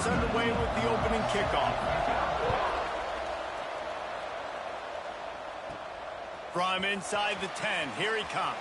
gets underway with the opening kickoff. From inside the 10, here he comes.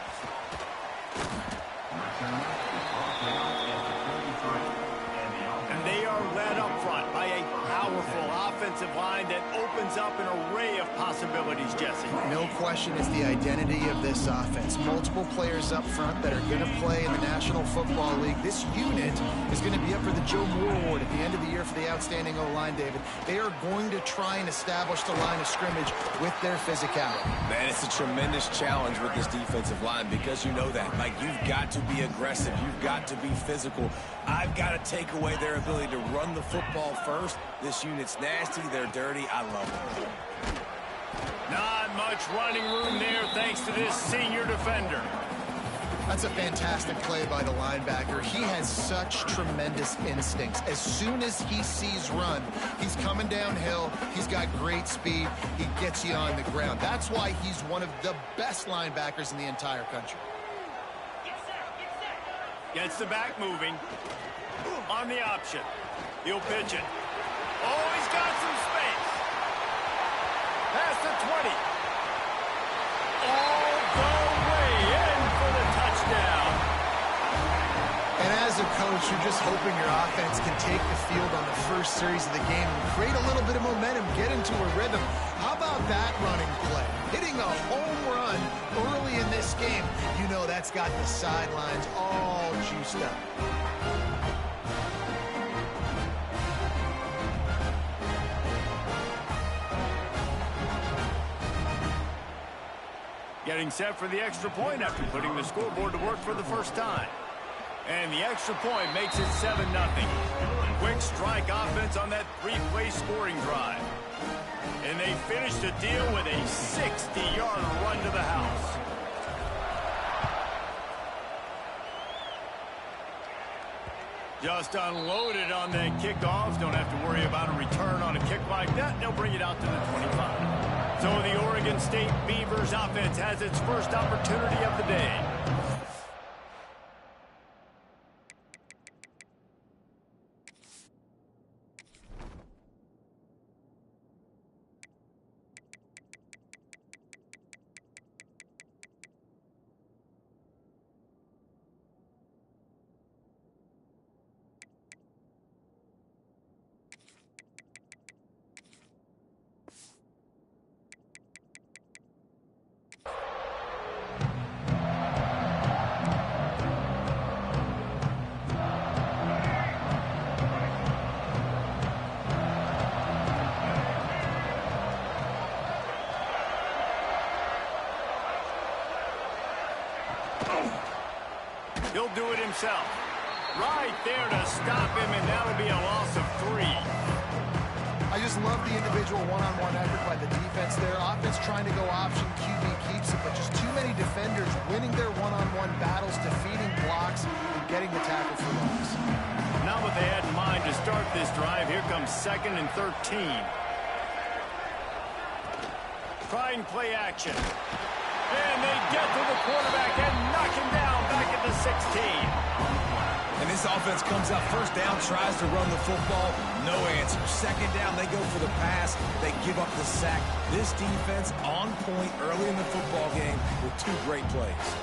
And they are led up front by a powerful offensive line that opens up an array of possibilities, Jesse. No question it's the identity of this offense. Multiple players up front that are going to play in the National Football League. This unit is going to be up for the Joe Moore Award at the end of the year for the outstanding O-line, David. They are going to try and establish the line of scrimmage with their physicality. Man, it's a tremendous challenge with this defensive line because you know that. Like, you've got to be aggressive. You've got to be physical. I've got to take away their ability to run the football first. This unit's nasty. They're dirty. I love it. Not much running room there thanks to this senior defender. That's a fantastic play by the linebacker. He has such tremendous instincts. As soon as he sees run, he's coming downhill. He's got great speed. He gets you on the ground. That's why he's one of the best linebackers in the entire country. Gets the back moving. On the option. He'll pitch it. Oh, he's got some space. Past the 20. All the way in for the touchdown. And as a coach, you're just hoping your offense can take the field on the first series of the game and create a little bit of momentum, get into a rhythm. How about that running play? Hitting a home run early in this game. You know that's got the sidelines all juiced up. Getting set for the extra point after putting the scoreboard to work for the first time. And the extra point makes it 7-0. Quick strike offense on that three-play scoring drive. And they finish the deal with a 60-yard run to the house. Just unloaded on that kickoff. Don't have to worry about a return on a kick like that. They'll bring it out to the 25. So the Oregon State Beavers offense has its first opportunity of the day. He'll do it himself. Right there to stop him, and that'll be a loss of 3. I just love the individual one-on-one effort by the defense there. Offense trying to go option, QB keeps it, but just too many defenders winning their one-on-one battles, defeating blocks, and getting the tackle for loss. Not what they had in mind to start this drive. Here comes 2nd and 13. Trying play action. And they get to the quarterback and knock him down back at the 16. And this offense comes out first down, tries to run the football. No answer. 2nd down, they go for the pass. They give up the sack. This defense on point early in the football game with 2 great plays.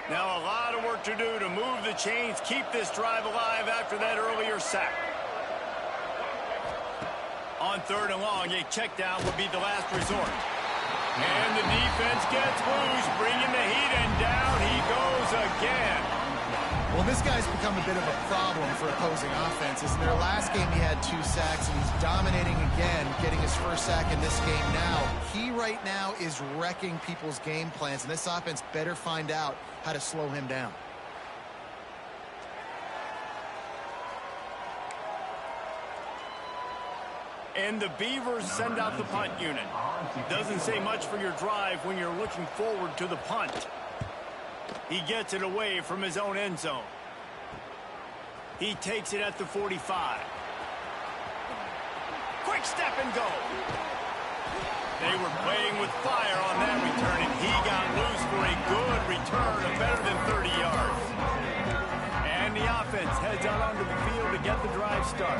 Now a lot of work to do to move the chains, keep this drive alive after that earlier sack. On 3rd and long, a check down would be the last resort. And the defense gets loose, bringing the heat, and down he goes again. Well, this guy's become a bit of a problem for opposing offenses. In their last game, he had 2 sacks, and he's dominating again, getting his first sack in this game now. He right now is wrecking people's game plans, and this offense better find out how to slow him down. And the Beavers send out the punt unit. Doesn't say much for your drive when you're looking forward to the punt. He gets it away from his own end zone. He takes it at the 45. Quick step and go. They were playing with fire on that return, and good start.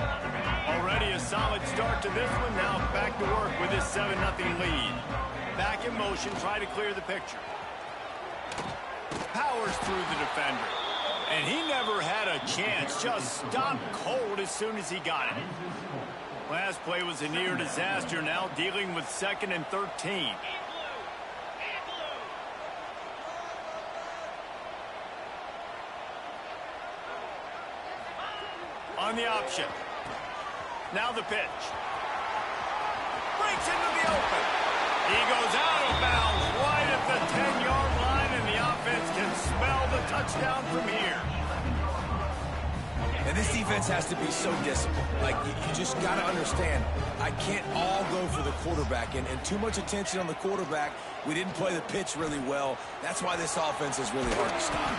Already a solid start to this one. Now back to work with this 7-0 lead. Back in motion, try to clear the picture. Powers through the defender. And he never had a chance. Just stopped cold as soon as he got it. Last play was a near disaster. Now dealing with 2nd and 13. On the option. Now the pitch. Breaks into the open. He goes out of bounds right at the 10-yard line, and the offense can smell the touchdown from here. And this defense has to be so disciplined. Like, you just got to understand, I can't all go for the quarterback. And too much attention on the quarterback. We didn't play the pitch really well. That's why this offense is really hard to stop.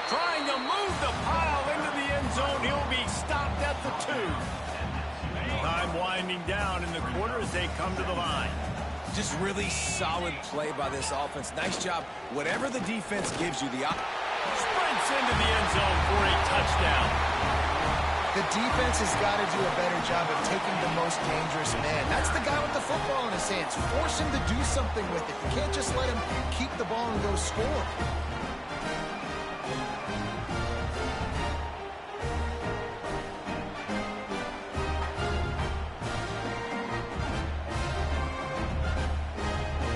Trying to move the pile into the end zone. He'll be stopped at the 2. Time winding down in the quarter as they come to the line. Just really solid play by this offense. Nice job. Whatever the defense gives you, sprints into the end zone for a touchdown. The defense has got to do a better job of taking the most dangerous man. That's the guy with the football in his hands. Force him to do something with it. You can't just let him keep the ball and go score.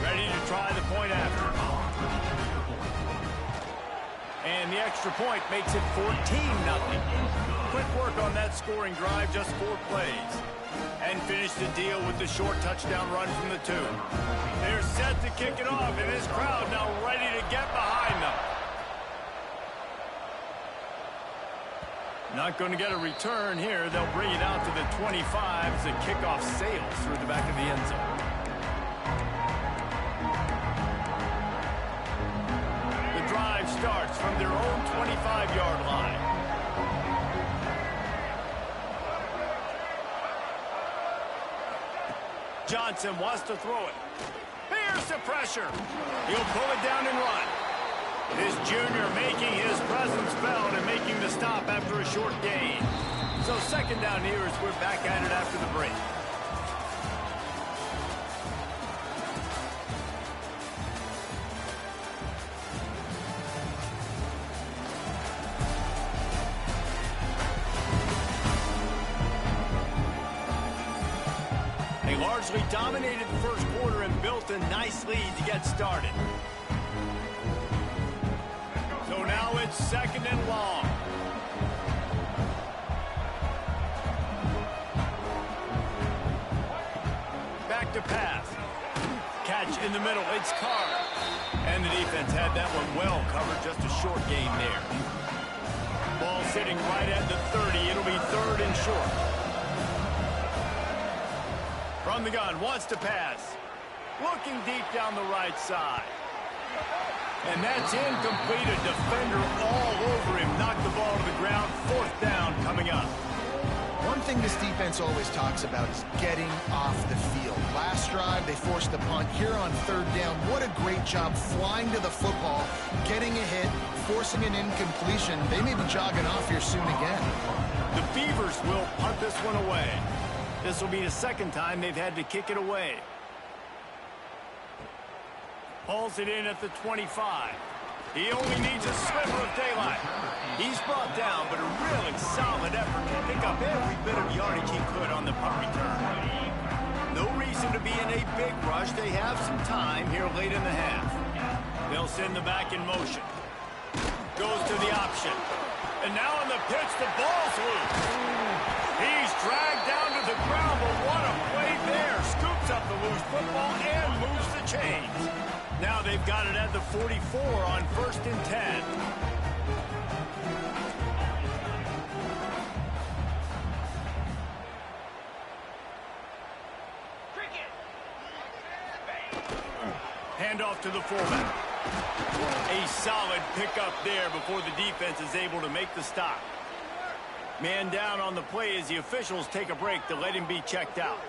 Ready to try the point after. And the extra point makes it 14-0. Quick work on that scoring drive, just 4 plays. And finish the deal with the short touchdown run from the 2. They're set to kick it off, and this crowd now ready to get behind them. Not going to get a return here. They'll bring it out to the 25 as the kickoff sails through the back of the end zone. The drive starts from their own 25-yard line. Johnson wants to throw it. Here's the pressure. He'll pull it down and run. This junior making his presence felt and making the stop after a short gain. So 2nd down here as we're back at it after the break. Largely dominated the first quarter and built a nice lead to get started. So now it's 2nd and long. Back to pass. Catch in the middle. It's Carr. And the defense had that one well covered. Just a short gain there. Ball sitting right at the 30. It'll be 3rd and short. From the gun, wants to pass. Looking deep down the right side. And that's incomplete. A defender all over him. Knocked the ball to the ground. 4th down coming up. One thing this defense always talks about is getting off the field. Last drive, they forced the punt. Here on 3rd down, what a great job flying to the football, getting a hit, forcing an incompletion. They may be jogging off here soon again. The Beavers will punt this one away. This will be the 2nd time they've had to kick it away. Hauls it in at the 25. He only needs a sliver of daylight. He's brought down, but a really solid effort to pick up every bit of yardage he could on the punt return. No reason to be in a big rush. They have some time here late in the half. They'll send the back in motion. Goes to the option. And now on the pitch, the ball's loose. He's dragged down to the ground, but what a play there. Scoops up the loose football and moves the chains. Now they've got it at the 44 on 1st and 10. Handoff to the fullback. A solid pickup there before the defense is able to make the stop. Man down on the play as the officials take a break to let him be checked out.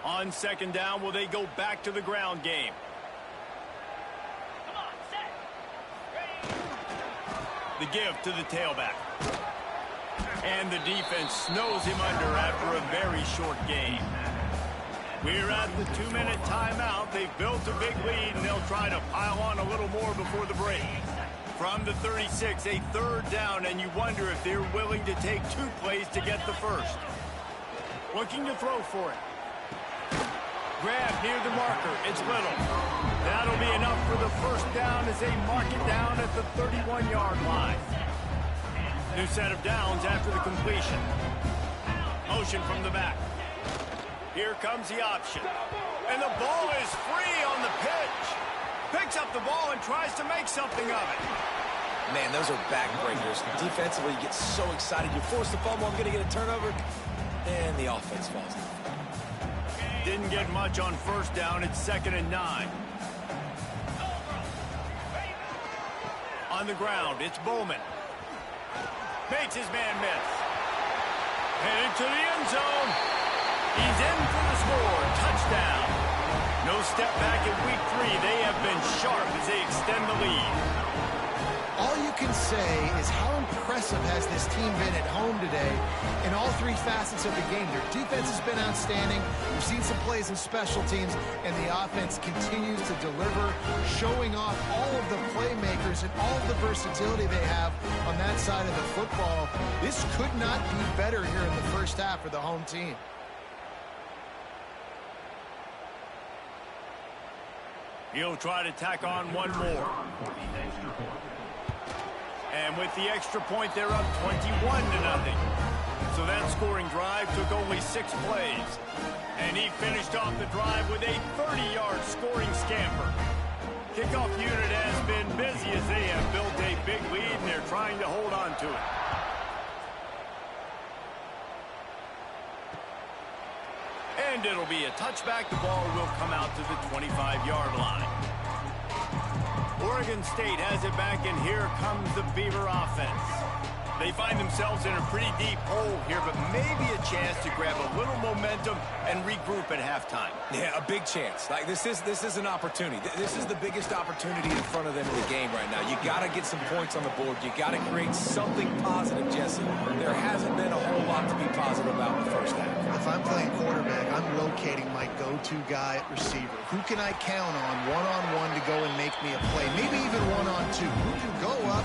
On 2nd down, will they go back to the ground game? The give to the tailback. And the defense snows him under after a very short game. We're at the 2-minute timeout. They've built a big lead, and they'll try to pile on a little more before the break. From the 36, a third down, and you wonder if they're willing to take 2 plays to get the first. Looking to throw for it. Grab near the marker. It's Little. That'll be enough for the first down as they mark it down at the 31-yard line. New set of downs after the completion. Motion from the back. Here comes the option. And the ball is free on the pitch. Picks up the ball and tries to make something of it. Man, those are backbreakers. Defensively, you get so excited. You force the fumble, I'm going to get a turnover. And the offense falls down. Didn't get much on first down. It's 2nd and 9. On the ground, it's Bowman. Makes his man miss. Headed to the end zone. He's in for the score. Touchdown. No step back in week 3. They have been sharp as they extend the lead. All you can say is how impressive has this team been at home today in all 3 facets of the game. Their defense has been outstanding. We've seen some plays in special teams, and the offense continues to deliver, showing off all of the playmakers and all of the versatility they have on that side of the football. This could not be better here in the first half for the home team. He'll try to tack on one more. And with the extra point, they're up 21-0. So that scoring drive took only 6 plays. And he finished off the drive with a 30-yard scoring scamper. Kickoff unit has been busy as they have built a big lead, and they're trying to hold on to it. And it'll be a touchback. The ball will come out to the 25-yard line. Oregon State has it back, and here comes the Beaver offense. They find themselves in a pretty deep hole here, but maybe a chance to grab a little momentum and regroup at halftime. Yeah, a big chance. Like this is an opportunity. This is the biggest opportunity in front of them in the game right now. You got to get some points on the board. You got to create something positive, Jesse. There hasn't been a whole lot to be positive about in the first half. If I'm playing quarterback, I'm locating my go-to guy at receiver. Who can I count on one-on-one to go and make me a play? Maybe even one-on-two. Who can go up,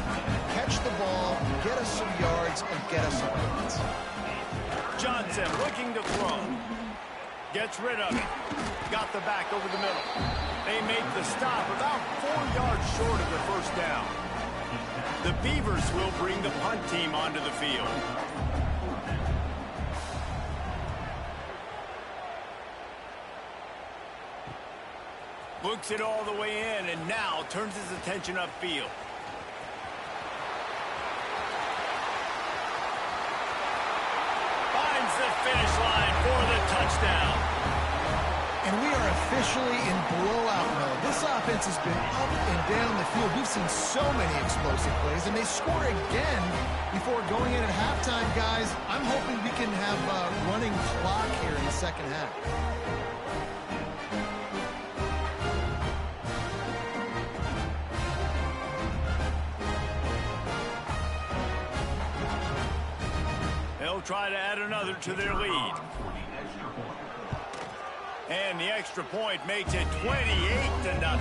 catch the ball, get us some yards, and get us some points? Johnson looking to throw. Gets rid of it. Got the back over the middle. They make the stop about 4 yards short of the first down. The Beavers will bring the punt team onto the field. Looks it all the way in, and now turns his attention upfield. Finds the finish line for the touchdown. And we are officially in blowout mode. This offense has been up and down the field. We've seen so many explosive plays, and they score again before going in at halftime, guys. I'm hoping we can have a running clock here in the second half. They'll try to add another to their lead. And the extra point makes it 28-0.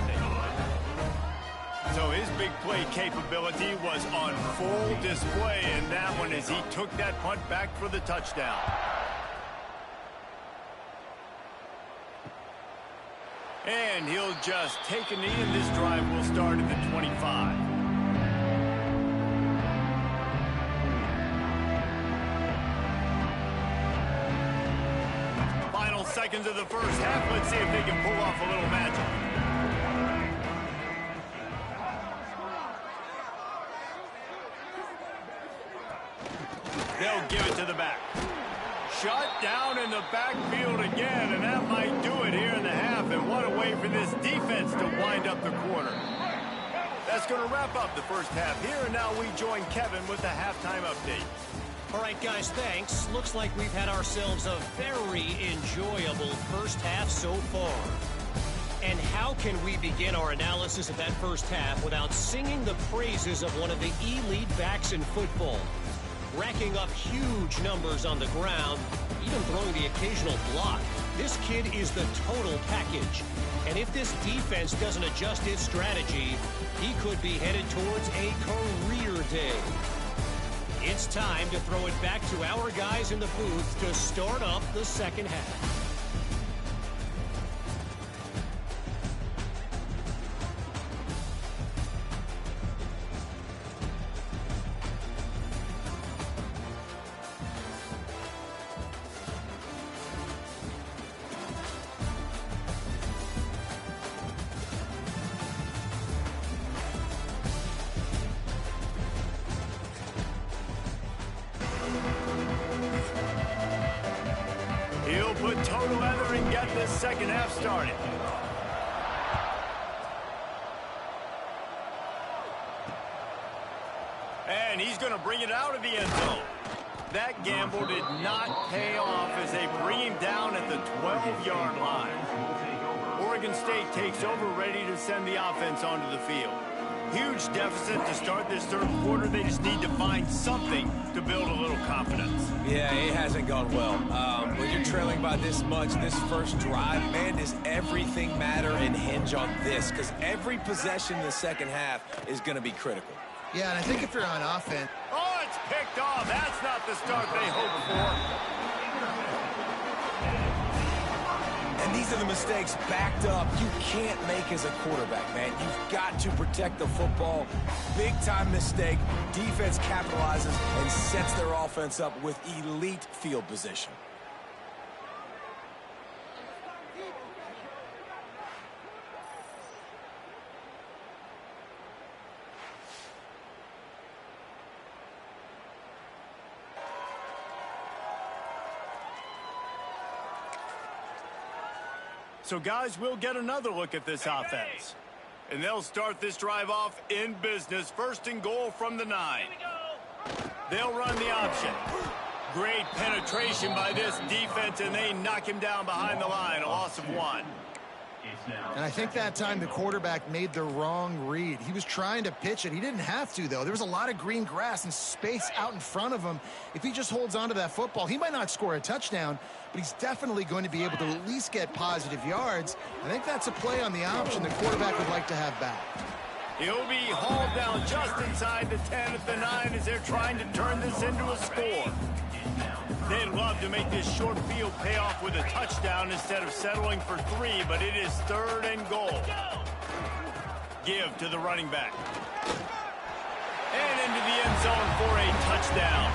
So his big play capability was on full display in that one as he took that punt back for the touchdown. And he'll just take a knee, and this drive will start at the 25. Seconds of the first half. Let's see if they can pull off a little magic. They'll give it to the back. Shut down in the backfield again, and that might do it here in the half. And what a way for this defense to wind up the quarter. That's going to wrap up the first half here, and now we join Kevin with the halftime update. All right, guys, thanks. Looks like we've had ourselves a very enjoyable first half so far. And how can we begin our analysis of that first half without singing the praises of one of the elite backs in football? Racking up huge numbers on the ground, even throwing the occasional block. This kid is the total package. And if this defense doesn't adjust its strategy, he could be headed towards a career day. It's time to throw it back to our guys in the booth to start up the second half. He'll put total leather and get this second half started. And he's going to bring it out of the end zone. That gamble did not pay off as they bring him down at the 12-yard line. Oregon State takes over, ready to send the offense onto the field. Huge deficit to start this third quarter. They just need to find something to build a little confidence. Yeah, it hasn't gone well. When you're trailing by this much, this first drive, man, does everything matter and hinge on this? Because every possession in the second half is going to be critical. Yeah, and I think if you're on offense... Oh, it's picked off. That's not the start they hoped for. And these are the mistakes backed up you can't make as a quarterback, man. You've got to protect the football. Big-time mistake. Defense capitalizes and sets their offense up with elite field position. So, guys, we'll get another look at this offense. And they'll start this drive off in business. First and goal from the 9. They'll run the option. Great penetration by this defense, and they knock him down behind the line. A loss of 1. And I think that time the quarterback made the wrong read. He was trying to pitch it. He didn't have to, though. There was a lot of green grass and space out in front of him. If he just holds on to that football, he might not score a touchdown, but he's definitely going to be able to at least get positive yards. I think that's a play on the option the quarterback would like to have back. He'll be hauled down just inside the 10 at the 9 as they're trying to turn this into a score. They'd love to make this short field pay off with a touchdown instead of settling for 3, but it is third and goal. Give to the running back. And into the end zone for a touchdown.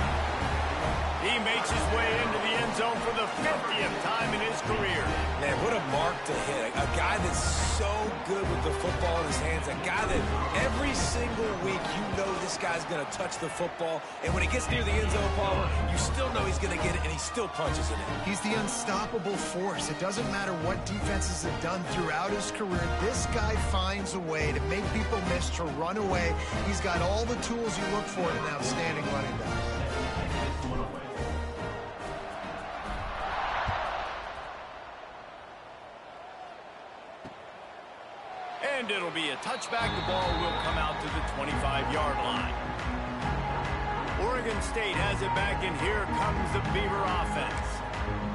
He makes his way into the end zone for the 50th time in his career. Man, what a mark to hit. A guy that's so good with the football in his hands. A guy that every single week you know this guy's going to touch the football. And when he gets near the end zone, Palmer, you still know he's going to get it, and he still punches it in. He's the unstoppable force. It doesn't matter what defenses have done throughout his career. This guy finds a way to make people miss, to run away. He's got all the tools you look for in an outstanding running back. And it'll be a touchback. The ball will come out to the 25-yard line. Oregon State has it back, and here comes the Beaver offense.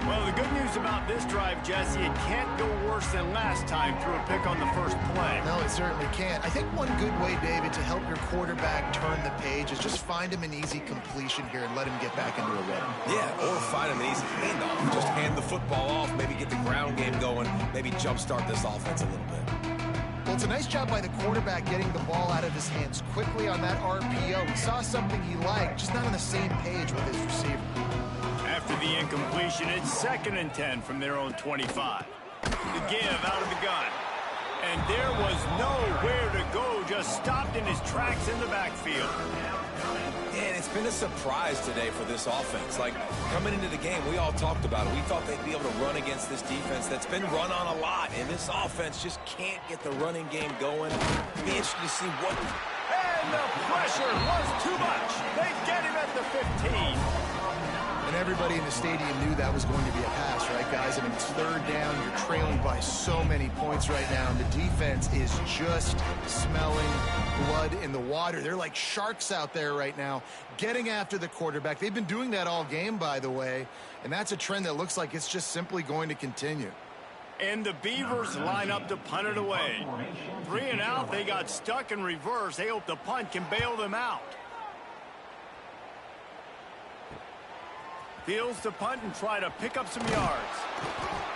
Well, the good news about this drive, Jesse, it can't go worse than last time through a pick on the first play. No, it certainly can't. I think one good way, David, to help your quarterback turn the page is just find him an easy completion here and let him get back into a rhythm. Yeah, or find him an easy handoff. Just hand the football off, maybe get the ground game going, maybe jumpstart this offense a little bit. Well, it's a nice job by the quarterback getting the ball out of his hands quickly on that RPO. He saw something he liked, just not on the same page with his receiver. After the incompletion, it's 2nd and 10 from their own 25. The give out of the gun. And there was nowhere to go, just stopped in his tracks in the backfield. And it's been a surprise today for this offense. Like, coming into the game, we all talked about it. We thought they'd be able to run against this defense that's been run on a lot, and this offense just can't get the running game going. Be interesting to see what... And the pressure was too much. They get him at the 15. And And everybody in the stadium knew that was going to be a pass, right, guys? I mean, it's third down. You're trailing by so many points right now, and the defense is just smelling blood in the water. They're like sharks out there right now, getting after the quarterback. They've been doing that all game, by the way, and that's a trend that looks like it's just simply going to continue. And the Beavers line up to punt it away. 3 and out, they got stuck in reverse. They hope the punt can bail them out. Fields to punt and try to pick up some yards.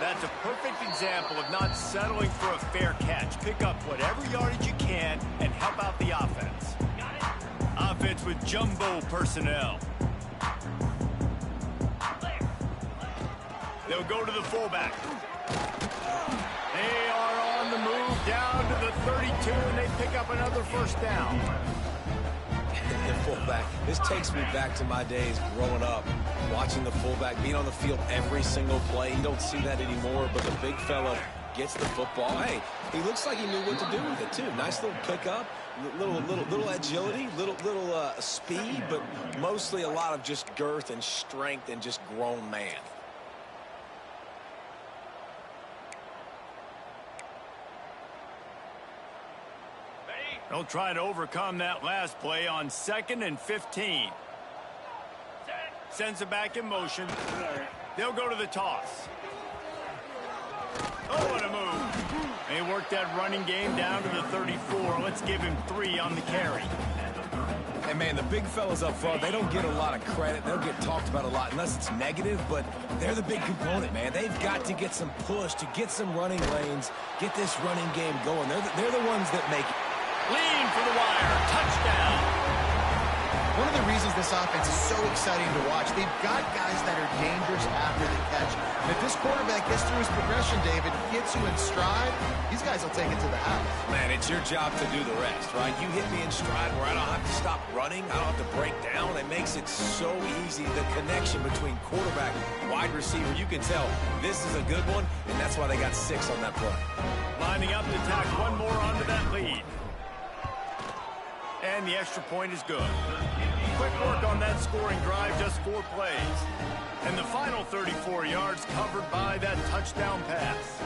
That's a perfect example of not settling for a fair catch. Pick up whatever yardage you can and help out the offense. Offense with jumbo personnel. They'll go to the fullback. They are on the move down to the 32, and they pick up another first down. The fullback. This takes me back to my days growing up, watching the fullback being on the field every single play. You don't see that anymore, but the big fella gets the football. Hey, he looks like he knew what to do with it, too. Nice little pickup, little agility, little speed, but mostly a lot of just girth and strength and just grown man. They'll try to overcome that last play on 2nd and 15. Sends it back in motion. They'll go to the toss. Oh, what a move. They worked that running game down to the 34. Let's give him 3 on the carry. And, man, the big fellas up front, they don't get a lot of credit. They'll get talked about a lot unless it's negative, but they're the big component, man. They've got to get some push to get some running lanes, get this running game going. They're the ones that make it. Lean for the wire. Touchdown. One of the reasons this offense is so exciting to watch, they've got guys that are dangerous after the catch. And if this quarterback gets through his progression, David, gets you in stride, these guys will take it to the house. Man, it's your job to do the rest, right? You hit me in stride where I don't have to stop running. I don't have to break down. It makes it so easy. The connection between quarterback and wide receiver, you can tell this is a good one, and that's why they got 6 on that play. Lining up to tack one more onto that lead. And the extra point is good. Quick work on that scoring drive, just 4 plays. And the final 34 yards covered by that touchdown pass.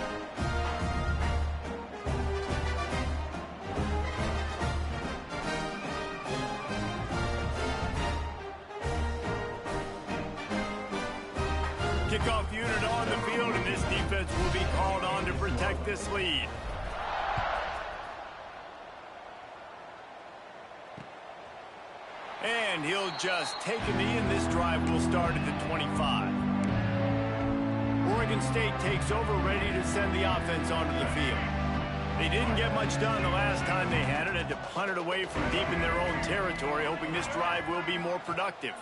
Kickoff unit on the field, and this defense will be called on to protect this lead. And he'll just take a knee, and this drive will start at the 25. Oregon State takes over, ready to send the offense onto the field. They didn't get much done the last time they had it, had to punt it away from deep in their own territory, hoping this drive will be more productive.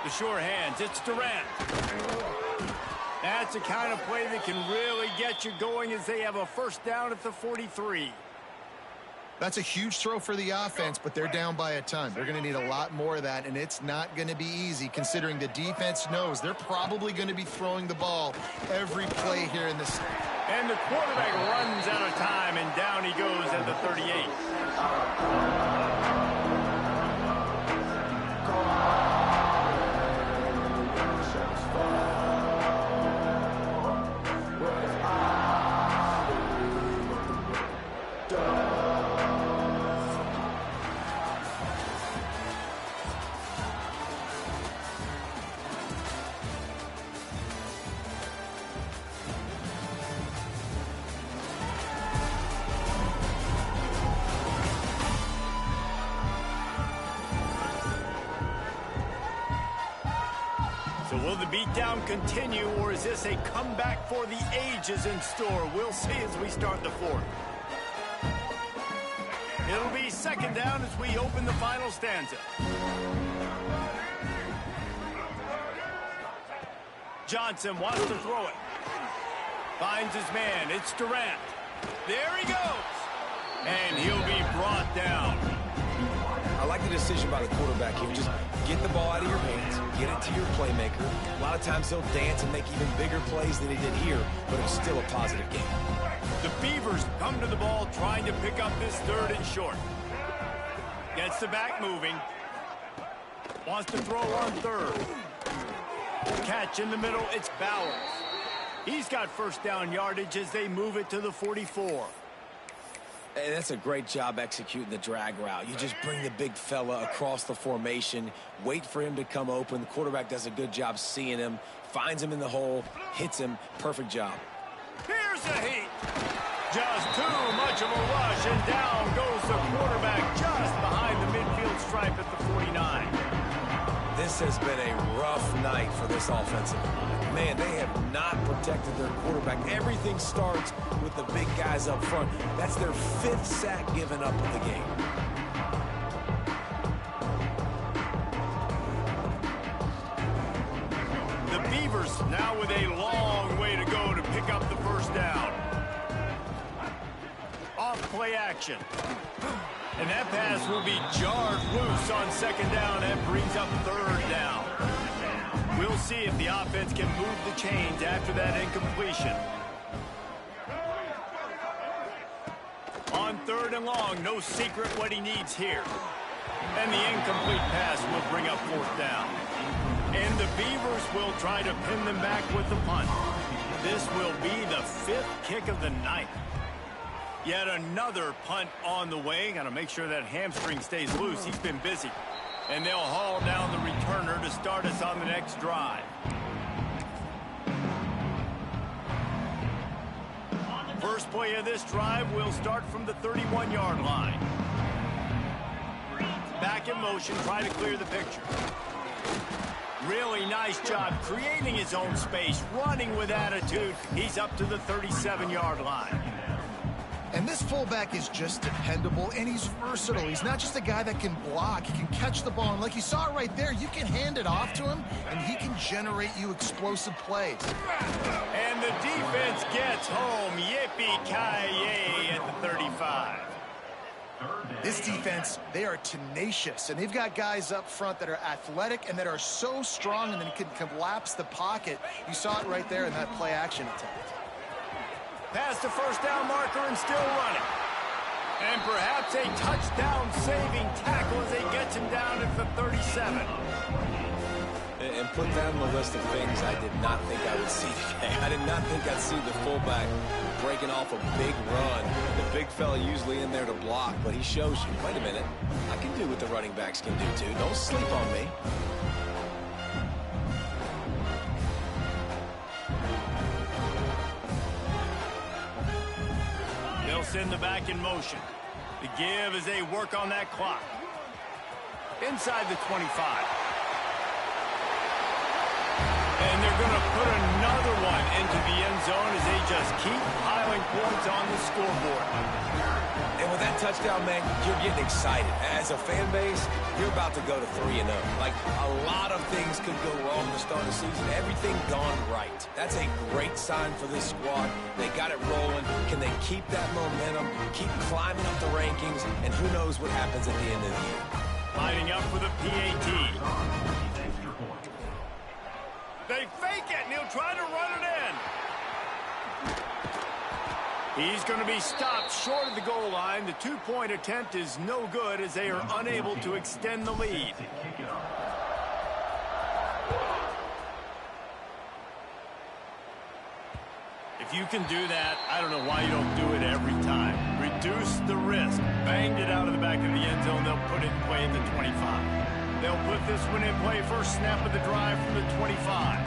The sure hands, it's Durant. That's the kind of play that can really get you going as they have a first down at the 43. That's a huge throw for the offense, but they're down by a ton. They're going to need a lot more of that, and it's not going to be easy considering the defense knows they're probably going to be throwing the ball every play here in this. And the quarterback runs out of time, and down he goes at the 38. So will the beatdown continue, or is this a comeback for the ages in store? We'll see as we start the 4th. It'll be 2nd down as we open the final stanza. Johnson wants to throw it. Finds his man. It's Durant. There he goes. And he'll be brought down. I like the decision by the quarterback here. Just get the ball out of your hands, get it to your playmaker. A lot of times he'll dance and make even bigger plays than he did here, but it's still a positive game. The Beavers come to the ball trying to pick up this 3rd and short. Gets the back moving. Wants to throw on third. Catch in the middle. It's Bowers. He's got first down yardage as they move it to the 44. Hey, that's a great job executing the drag route. You just bring the big fella across the formation, wait for him to come open. The quarterback does a good job seeing him, finds him in the hole, hits him. Perfect job. Here's a heat. Just too much of a rush, and down goes the quarterback just behind the midfield stripe at the 49. This has been a rough night for this offensive line. Man, they have not protected their quarterback. Everything starts with the big guys up front. That's their 5th sack given up of the game. The Beavers now with a long way to go to pick up the first down. Off play action. And that pass will be jarred loose on second down and brings up third down. We'll see if the offense can move the chains after that incompletion. On third and long, no secret what he needs here. And the incomplete pass will bring up fourth down. And the Beavers will try to pin them back with the punt. This will be the 5th kick of the night. Yet another punt on the way. Got to make sure that hamstring stays loose. He's been busy. And they'll haul down the returner to start us on the next drive. First play of this drive will start from the 31-yard line. Back in motion, try to clear the picture. Really nice job creating his own space, running with attitude. He's up to the 37-yard line. And this fullback is just dependable, and he's versatile. He's not just a guy that can block. He can catch the ball, and like you saw right there, you can hand it off to him, and he can generate you explosive plays. And the defense gets home. Yippee-ki-yay at the 35. This defense, they are tenacious, and they've got guys up front that are athletic and that are so strong and then can collapse the pocket. You saw it right there in that play-action attempt. Past the first down marker and still running. And perhaps a touchdown-saving tackle as he gets him down at the 37. And put down the list of things I did not think I would see today. I did not think I'd see the fullback breaking off a big run. The big fella usually in there to block, but he shows you, wait a minute, I can do what the running backs can do too. Don't sleep on me. They'll send the back in motion. The give as they work on that clock. Inside the 25. And they're going to put another one into the end zone as they just keep piling points on the scoreboard. And with that touchdown, man, you're getting excited. As a fan base, you're about to go to 3-0. Like, a lot of things could go wrong to start the season. Everything gone right. That's a great sign for this squad. They got it rolling. Can they keep that momentum, keep climbing up the rankings, and who knows what happens at the end of the year. Lining up for the PAT. They fake it, and he'll try to run it in. He's going to be stopped short of the goal line. The two-point attempt is no good as they are unable to extend the lead. If you can do that, I don't know why you don't do it every time. Reduce the risk. Banged it out of the back of the end zone. They'll put it in play at the 25. They'll put this one in play first snap of the drive from the 25.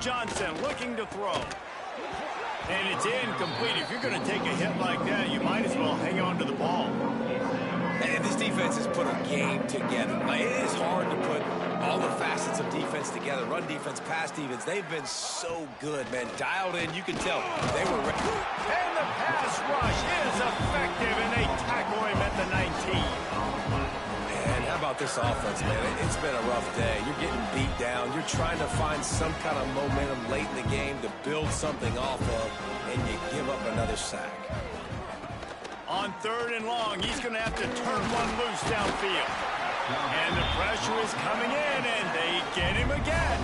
Johnson looking to throw. And it's incomplete. If you're going to take a hit like that, you might as well hang on to the ball. And this defense has put a game together. Like, it is hard to put all the facets of defense together. Run defense, pass defense. They've been so good, man. Dialed in. You can tell they were ready. And the pass rush is effective, and they tackle him at the 19. Man, how about this offense, man? It's been a rough day. You're getting beat down. You're trying to find some kind of momentum late in the game to build something off of, and you give up another sack. On third and long, he's going to have to turn one loose downfield. And the pressure is coming in, and they get him again.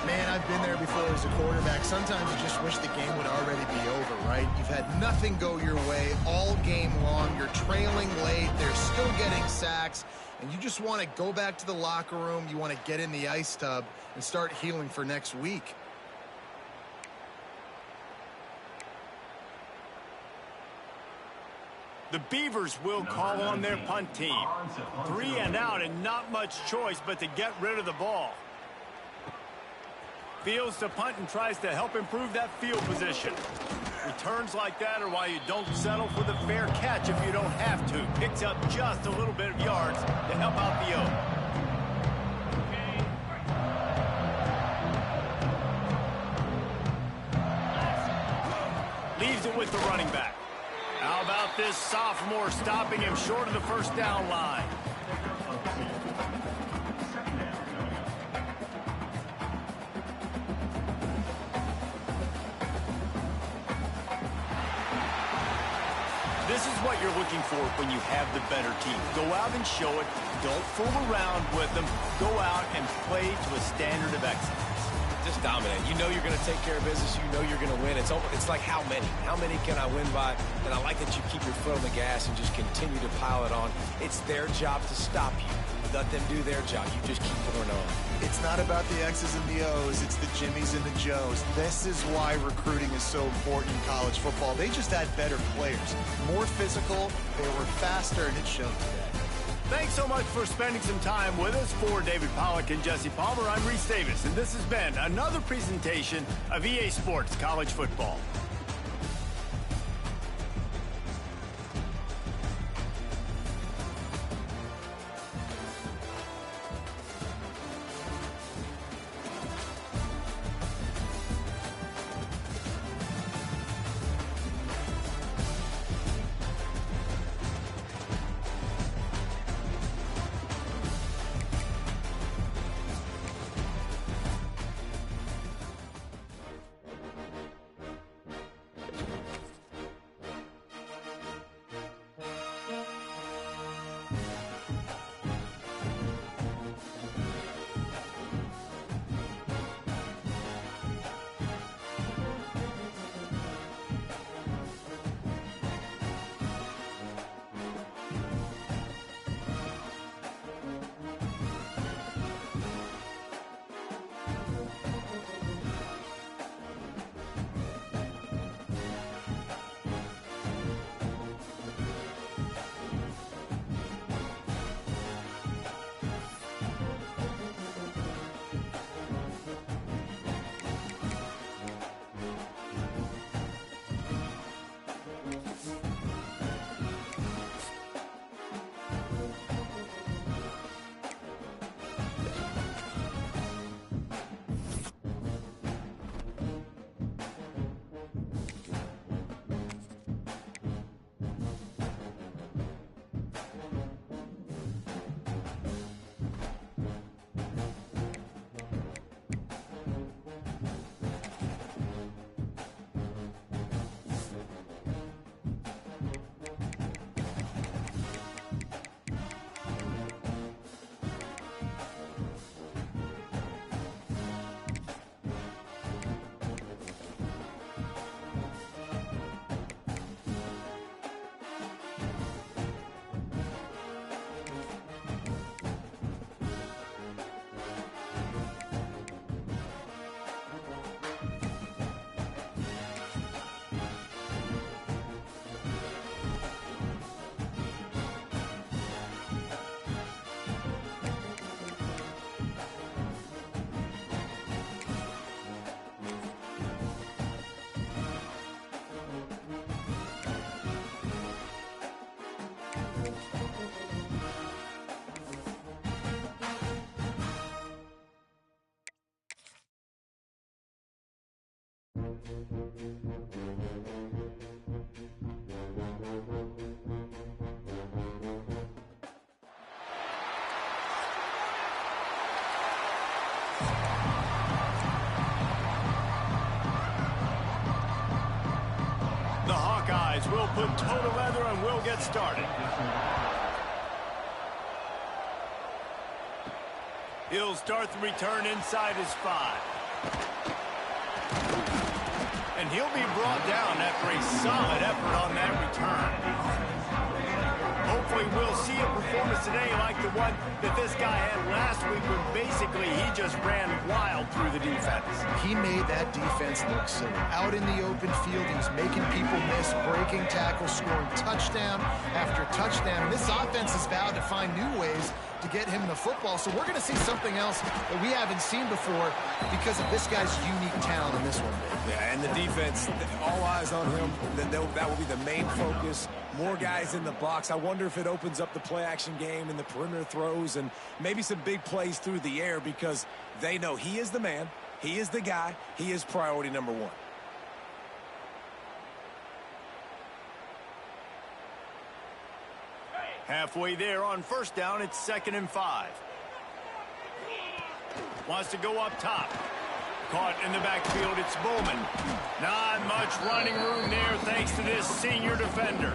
Man, I've been there before as a quarterback. Sometimes you just wish the game would already be over, right? You've had nothing go your way all game long. You're trailing late. They're still getting sacks. And you just want to go back to the locker room. You want to get in the ice tub and start healing for next week. The Beavers will call on their punt team. 3 and out and not much choice but to get rid of the ball. Fields to punt and tries to help improve that field position. Returns like that are why you don't settle for the fair catch if you don't have to. Picks up just a little bit of yards to help out the O. Leaves it with the running back. How about this sophomore stopping him short of the first down line? This is what you're looking for when you have the better team. Go out and show it. Don't fool around with them. Go out and play to a standard of excellence. Just dominate. You know you're going to take care of business. You know you're going to win. It's like how many? How many can I win by? And I like that you keep your foot on the gas and just continue to pile it on. It's their job to stop you. Let them do their job. You just keep pouring on. It's not about the X's and the O's. It's the Jimmies and the Joes. This is why recruiting is so important in college football. They just had better players. More physical. They were faster, and it showed today. Thanks so much for spending some time with us. For David Pollack and Jesse Palmer, I'm Reese Davis, and this has been another presentation of EA Sports College Football. We'll put toe to leather and we'll get started. He'll start the return inside his 5. And he'll be brought down after a solid effort on that return. Hopefully we'll see a performance today like the one that this guy had last week when basically he just ran wild through the defense. He made that defense look silly. Out in the open field, he's making people miss, breaking tackles, scoring touchdown after touchdown. And this offense has vowed to find new ways to get him the football. So we're going to see something else that we haven't seen before because of this guy's unique talent in this one. Yeah, and the defense, all eyes on him. That will be the main focus. More guys in the box. I wonder if it opens up the play-action game and the perimeter throws and maybe some big plays through the air because they know he is the man, he is the guy, he is priority number one. Halfway there on first down, it's 2nd and 5. Wants to go up top. Caught in the backfield, it's Bowman. Not much running room there thanks to this senior defender.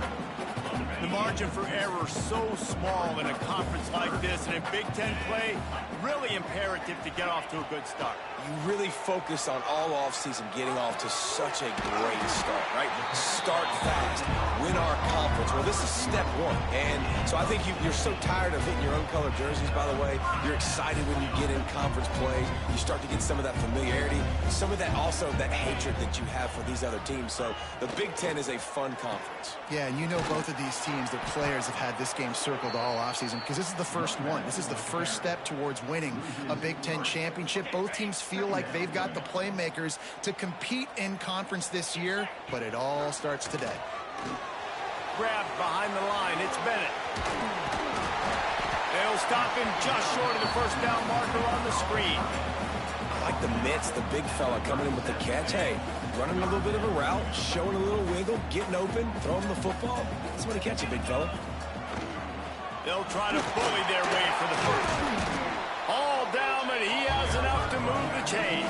The margin for error so small in a conference like this, and in Big Ten play, really imperative to get off to a good start. You really focus on all offseason getting off to such a great start, right? Start fast, win our conference. Well, this is step one. And so I think you're so tired of hitting your own color jerseys, by the way. You're excited when you get in conference plays. You start to get some of that familiarity, some of that also that hatred that you have for these other teams. So the Big Ten is a fun conference. Yeah, and you know both of these teams, their players have had this game circled all offseason because this is the first one. This is the first step towards winning a Big Ten championship. Both teams feel like they've got the playmakers to compete in conference this year, but it all starts today. Grabbed behind the line, it's Bennett. They'll stop him just short of the first down marker on the screen. I like the mitts, the big fella coming in with the catch. Hey, running a little bit of a route, showing a little wiggle, getting open, throwing the football. Somebody catch it, big fella. They'll try to bully their way for the first. All down, but he has enough to move the chains.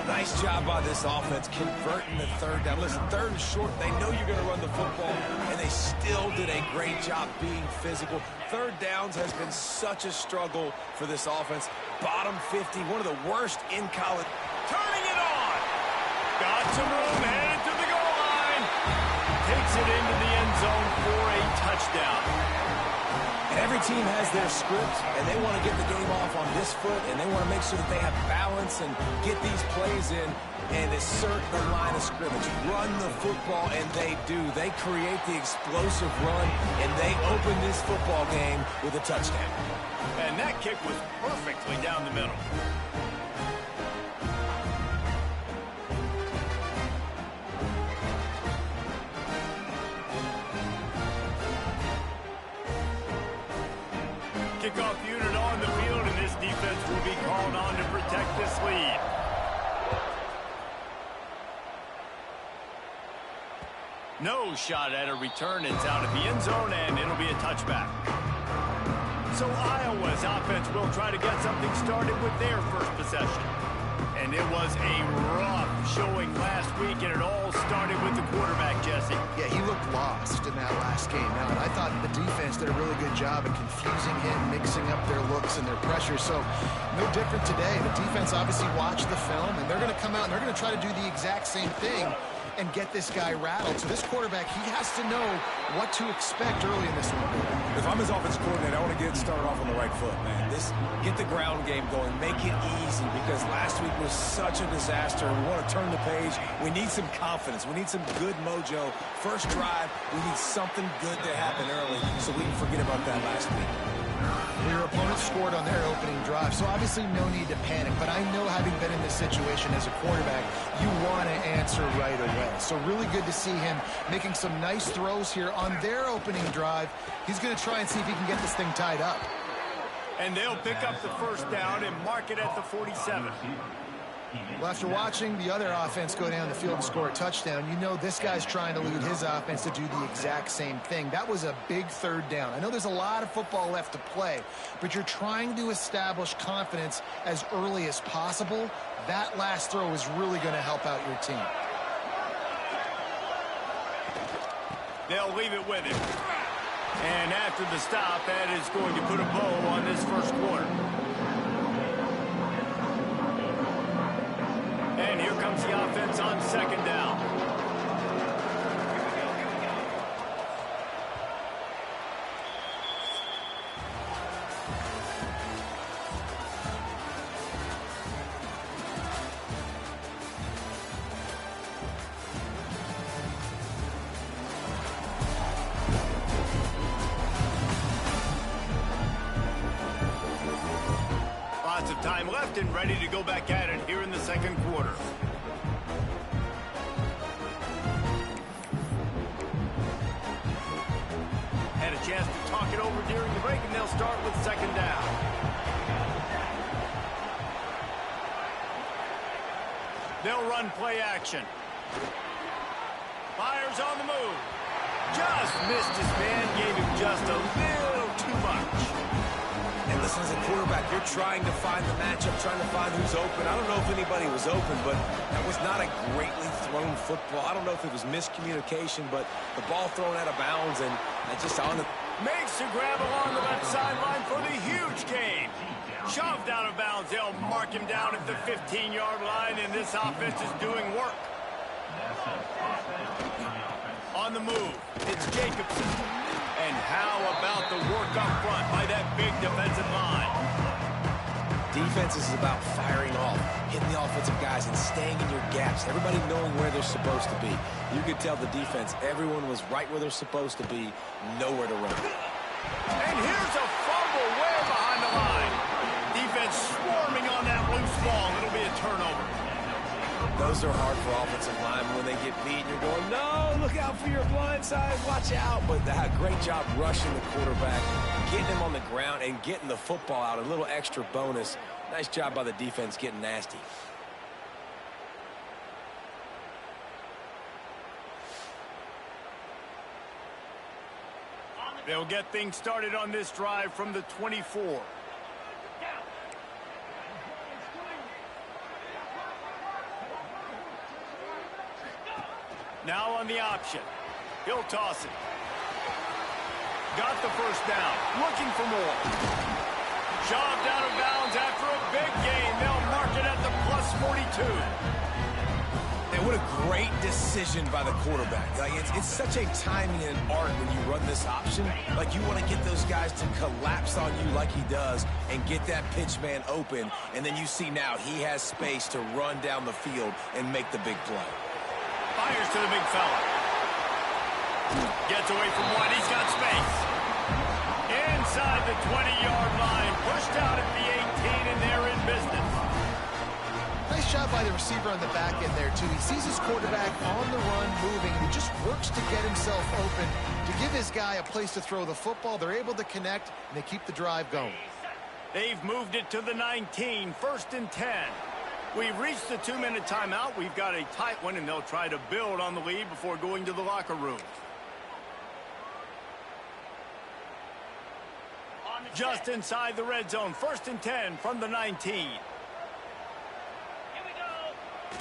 Nice job by this offense converting the third down. Listen, 3rd and short, they know you're going to run the football, and they still did a great job being physical. 3rd downs has been such a struggle for this offense. Bottom 50, one of the worst in college. Turning it on. Got some room, headed to the goal line. Takes it into the end zone for a touchdown. And every team has their script, and they want to get the game off on this foot, and they want to make sure that they have balance and get these plays in and assert the line of scrimmage. Run the football, and they do. They create the explosive run, and they open this football game with a touchdown. And that kick was perfectly down the middle. Kickoff unit on the field, and this defense will be called on to protect this lead. No shot at a return. It's out of the end zone, and it'll be a touchback. So Iowa's offense will try to get something started with their first possession. And it was a rough showing last week, and it all started with the quarterback, Jesse. Yeah, he looked lost in that last game. Now, and I thought the defense did a really good job of confusing him, mixing up their looks and their pressure. So, no different today. The defense obviously watched the film, and they're going to come out and they're going to try to do the exact same thing and get this guy rattled. So this quarterback, he has to know what to expect early in this one. If I'm his offensive coordinator, I want to get started off on the right foot, man. Get the ground game going. Make it easy because last week was such a disaster. We want to turn the page. We need some confidence. We need some good mojo. First drive, we need something good to happen early so we can forget about that last week. Your opponent scored on their opening drive, so obviously no need to panic. But I know, having been in this situation as a quarterback, you want to answer right away. So really good to see him making some nice throws here on their opening drive. He's going to try and see if he can get this thing tied up. And they'll pick up the first down and mark it at the 47. Well, after watching the other offense go down the field and score a touchdown, you know this guy's trying to lead his offense to do the exact same thing. That was a big 3rd down. I know there's a lot of football left to play, but you're trying to establish confidence as early as possible. That last throw is really going to help out your team. They'll leave it with him. And after the stop, that is going to put a bow on this first quarter. And here comes the offense on second down. Lots of time left and ready to go back at it here in the second quarter. Had a chance to talk it over during the break, and they'll start with second down. They'll run play action. Fires on the move. Just missed his man, gave him just a little too much. And listen, as a quarterback, you're trying to find the matchup, trying to find who's open. I don't know if anybody was open, but that was not a greatly thrown football. I don't know if it was miscommunication, but the ball thrown out of bounds, and just on the... Makes the grab along the left sideline for the huge gain. Shoved out of bounds. They'll mark him down at the 15-yard line, and this offense is doing work. On the move, it's Jacobson. And how about the work up front by that big defensive line? Defense is about firing off, hitting the offensive guys, and staying in your gaps. Everybody knowing where they're supposed to be. You could tell the defense, everyone was right where they're supposed to be, nowhere to run. And here's a fumble way behind the line. Defense swarming on that loose ball. It'll be a turnover. Those are hard for offensive linemen when they get beat. You're going, no, look out for your blind side, watch out. But great job rushing the quarterback, getting him on the ground, and getting the football out. A little extra bonus. Nice job by the defense getting nasty. They'll get things started on this drive from the 24. Now on the option. He'll toss it. Got the first down. Looking for more. Shoved out of bounds after a big gain. They'll mark it at the plus 42. And what a great decision by the quarterback. It's such a timing and an art when you run this option. You want to get those guys to collapse on you like he does and get that pitch man open. And then you see now he has space to run down the field and make the big play. Fires to the big fella. Gets away from one. He's got space. Inside the 20-yard line. Pushed out at the 18, and they're in business. Nice job by the receiver on the back end there, too. He sees his quarterback on the run moving, and he just works to get himself open to give his guy a place to throw the football. They're able to connect, and they keep the drive going. They've moved it to the 19, 1st and 10. We've reached the 2-minute timeout. We've got a tight one, and they'll try to build on the lead before going to the locker room. Just inside the red zone. 1st and 10 from the 19. Here we go.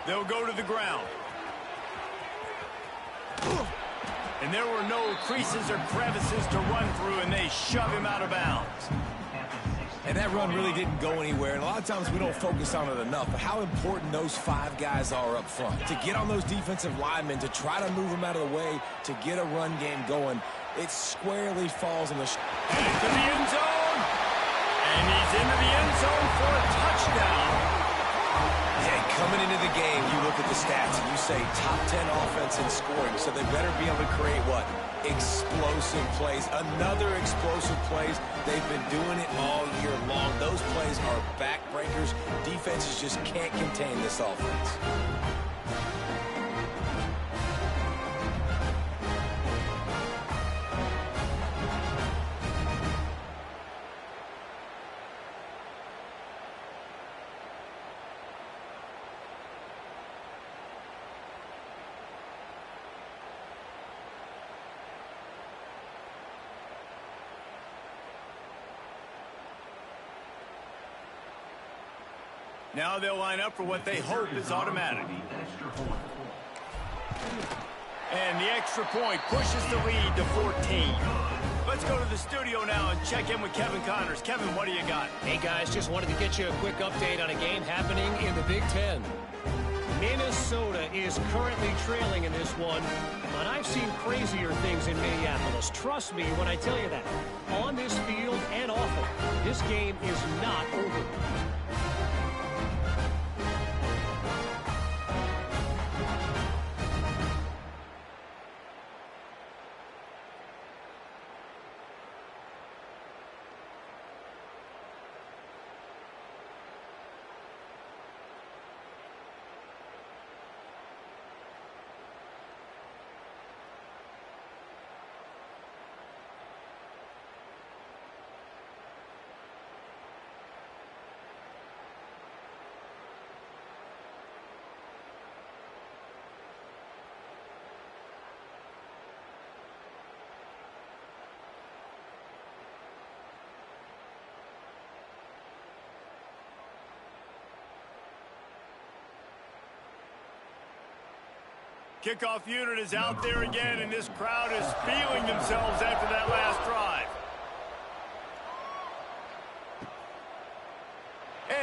They'll go to the ground. And there were no creases or crevices to run through, and they shove him out of bounds. And that run really didn't go anywhere, and a lot of times we don't focus on it enough, but how important those 5 guys are up front. To get on those defensive linemen, to try to move them out of the way, to get a run game going, it squarely falls in the... And into the end zone. And he's into the end zone for a touchdown. Yeah, coming into the game, you look at the stats, and you say top 10 offense in scoring, so they better be able to create what? Explosive plays. Another explosive plays. They've been doing it all year long. Those plays are backbreakers. Defenses just can't contain this offense. Now they'll line up for what they hope is automatic. And the extra point pushes the lead to 14. Let's go to the studio now and check in with Kevin Connors. Kevin, what do you got? Hey, guys, just wanted to get you a quick update on a game happening in the Big Ten. Minnesota is currently trailing in this one, but I've seen crazier things in Minneapolis. Trust me when I tell you that. On this field and off it, this game is not over. Kickoff unit is out there again, and this crowd is feeling themselves after that last drive.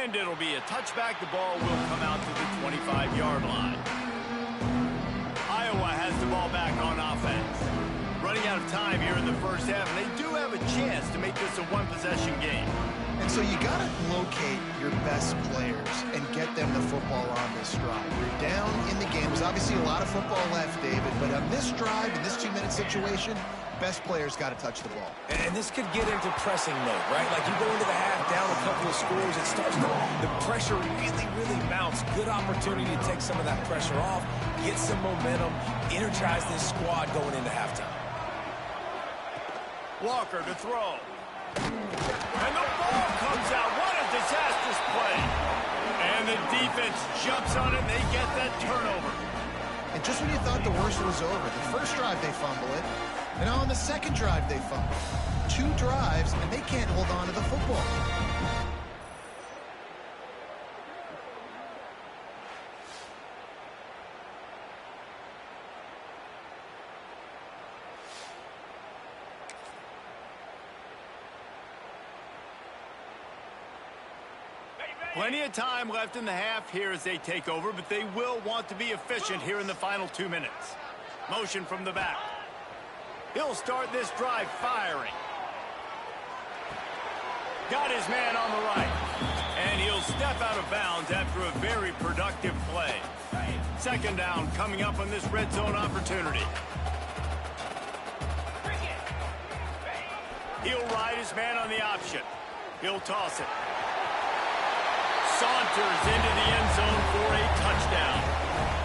And it'll be a touchback. The ball will come out to the 25-yard line. Iowa has the ball back on offense. Running out of time here in the first half, and they do have a chance to make this a one-possession game. And so you got to locate your best players and get them the football on this drive. You're down in the game. There's obviously a lot of football left, David, but on this drive, in this 2-minute situation, best players got to touch the ball. And this could get into pressing mode, right? Like you go into the half, down a couple of scores, it starts to, the pressure really mounts. Good opportunity to take some of that pressure off, get some momentum, energize this squad going into halftime. Walker to throw. And the ball comes out. What a disastrous play. And the defense jumps on it, and they get that turnover. And just when you thought the worst was over, the first drive they fumble it, and on the second drive they fumble. 2 drives, and they can't hold on to the football. Plenty of time left in the half here as they take over, but they will want to be efficient here in the final 2 minutes. Motion from the back. He'll start this drive firing. Got his man on the right. And he'll step out of bounds after a very productive play. Second down coming up on this red zone opportunity. He'll ride his man on the option. He'll toss it. Saunters into the end zone for a touchdown.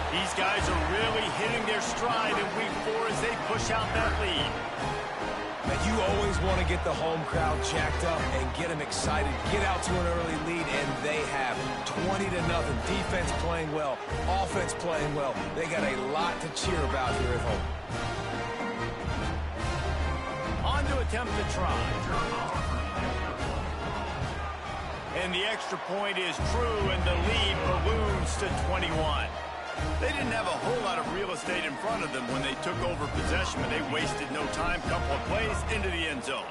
These guys are really hitting their stride in week 4 as they push out that lead. Now, you always want to get the home crowd jacked up and get them excited, get out to an early lead, and they have 20-0. Defense playing well, offense playing well. They got a lot to cheer about here at home. On to attempt the try. And the extra point is true, and the lead balloons to 21. They didn't have a whole lot of real estate in front of them when they took over possession, but they wasted no time. Couple of plays into the end zone.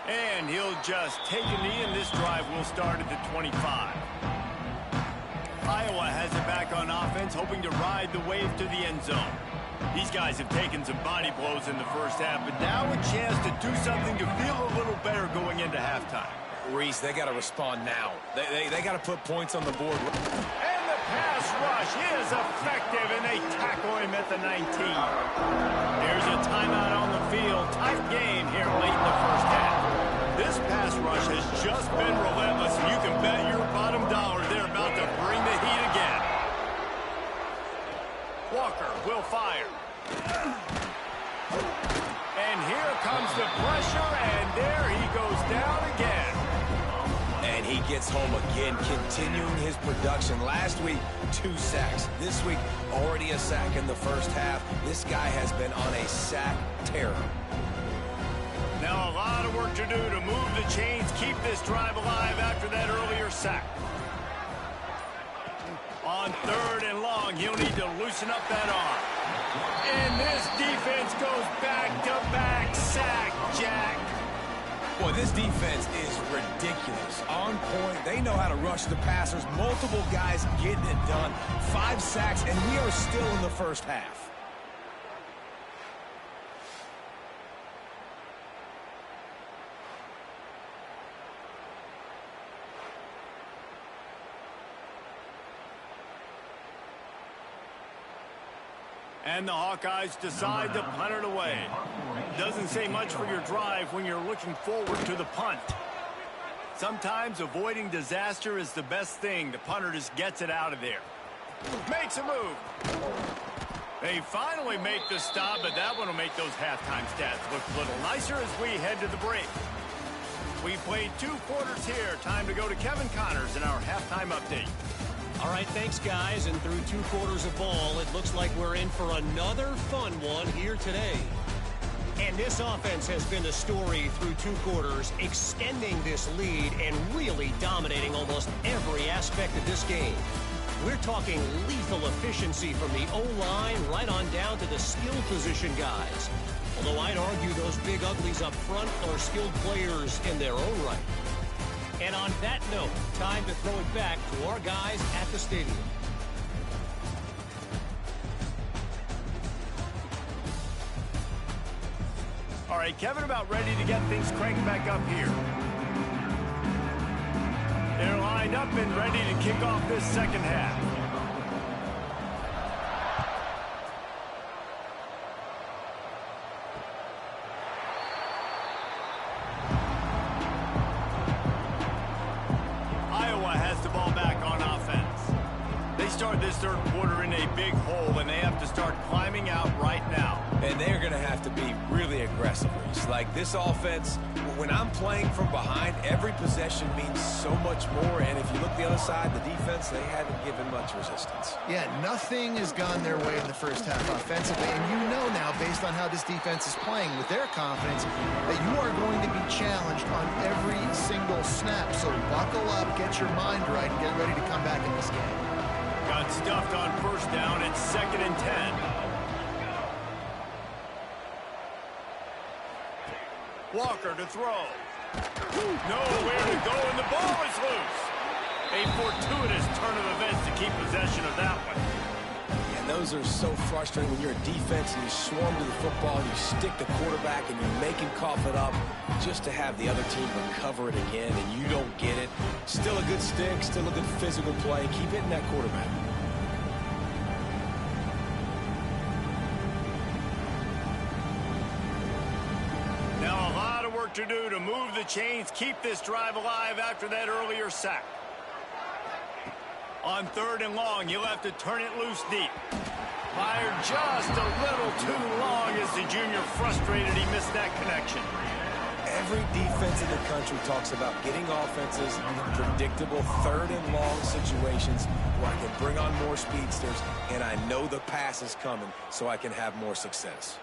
And he'll just take a knee, and this drive will start at the 25. Iowa has it back on offense, hoping to ride the wave to the end zone. These guys have taken some body blows in the first half, but now a chance to do something to feel a little better going into halftime. Reese, they got to respond now. They got to put points on the board. And the pass rush is effective, and they tackle him at the 19. There's a timeout on the field. Tight game here late in the first half. This pass rush has just been relentless, and you can bet your bottom dollar they're about to bring the heat again. Walker will fire. And here comes the pressure, and there he goes down again. And he gets home again, continuing his production. Last week, 2 sacks. This week, already a sack in the first half. This guy has been on a sack terror. Now a lot of work to do to move the chains, keep this drive alive after that earlier sack. On 3rd and long, he'll need to loosen up that arm. And this defense goes back-to-back sack, Jack. Boy, this defense is ridiculous. On point, they know how to rush the passers. Multiple guys getting it done. 5 sacks, and we are still in the first half. And the Hawkeyes decide to punt it away. Doesn't say much for your drive when you're looking forward to the punt. Sometimes avoiding disaster is the best thing. The punter just gets it out of there. Makes a move. They finally make the stop, but that one will make those halftime stats look a little nicer as we head to the break. We played 2 quarters here. Time to go to Kevin Connors in our halftime update. All right, thanks, guys. And through 2 quarters of ball, it looks like we're in for another fun one here today. And this offense has been the story through 2 quarters, extending this lead and really dominating almost every aspect of this game. We're talking lethal efficiency from the O-line right on down to the skill position guys. Although I'd argue those big uglies up front are skilled players in their own right. And on that note, time to throw it back to our guys at the stadium. All right, Kevin, about ready to get things cranked back up here. They're lined up and ready to kick off this second half. This 3rd quarter in a big hole, and they have to start climbing out right now. And they're going to have to be really aggressive. It's like this offense, when I'm playing from behind, every possession means so much more. And if you look the other side, the defense, they haven't given much resistance. Yeah, nothing has gone their way in the first half offensively. And you know now, based on how this defense is playing with their confidence, that you are going to be challenged on every single snap. So buckle up, get your mind right, and get ready to come back in this game. Got stuffed on 1st down. It's 2nd and 10. Walker to throw. Nowhere to go, and the ball is loose. A fortuitous turn of events to keep possession of that one. And those are so frustrating when you're a defense and you swarm to the football, you stick the quarterback, and you make him cough it up just to have the other team recover it again, and you don't get it. Still a good stick, still a good physical play. Keep hitting that quarterback. Now a lot of work to do to move the chains, keep this drive alive after that earlier sack. On 3rd and long, you'll have to turn it loose deep. Fired just a little too long as the junior frustrated he missed that connection. Every defense in the country talks about getting offenses in predictable 3rd and long situations where I can bring on more speedsters, and I know the pass is coming so I can have more success.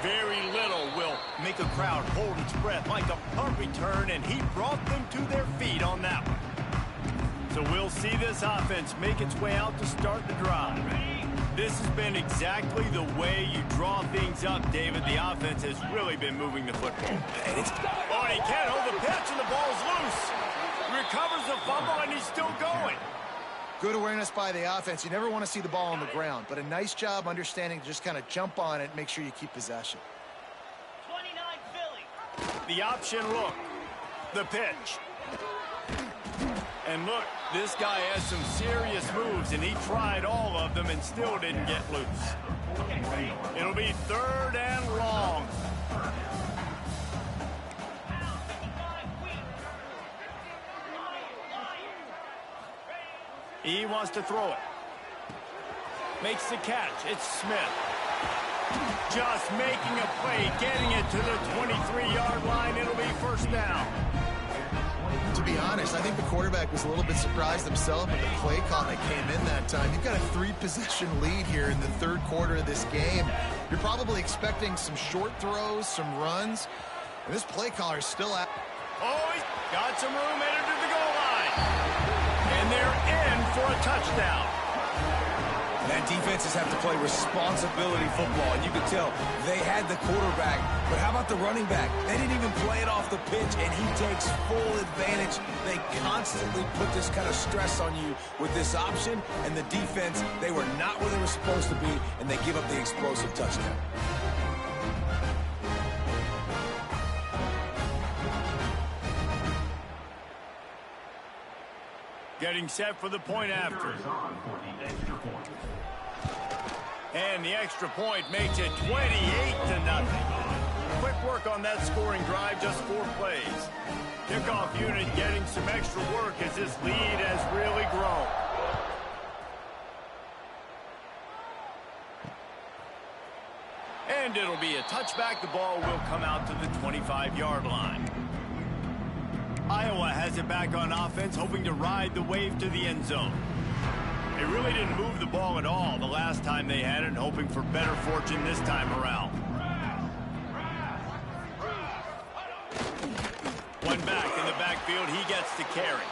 Very little will make a crowd hold its breath like a punt return, and he brought them to their feet on that one. So we'll see this offense make its way out to start the drive. This has been exactly the way you draw things up, David. The offense has really been moving the football. And he can't hold the pitch, and the ball's loose. Recovers the fumble, and he's still going. Good awareness by the offense. You never want to see the ball on the ground, but a nice job understanding to just kind of jump on it and make sure you keep possession. 29 Philly. The option look. The pitch. And look, this guy has some serious moves, and he tried all of them and still didn't get loose. It'll be 3rd and long. He wants to throw it. Makes the catch. It's Smith. Just making a play, getting it to the 23-yard line. It'll be 1st down. To be honest, I think the quarterback was a little bit surprised himself with the play call that came in that time. You've got a 3-possession lead here in the 3rd quarter of this game. You're probably expecting some short throws, some runs. And this play caller is still at Oh, he's got some room headed to the goal line. And they're in for a touchdown. Man, defenses have to play responsibility football, and you can tell they had the quarterback, but how about the running back? They didn't even play it off the pitch, and he takes full advantage. They constantly put this kind of stress on you with this option, and the defense, they were not where they were supposed to be, and they give up the explosive touchdown. Getting set for the point after. And the extra point makes it 28-0. Quick work on that scoring drive, just 4 plays. Kickoff unit getting some extra work as this lead has really grown. And it'll be a touchback. The ball will come out to the 25-yard line. Iowa has it back on offense, hoping to ride the wave to the end zone. They really didn't move the ball at all the last time they had it, hoping for better fortune this time around. One back in the backfield, he gets to carry.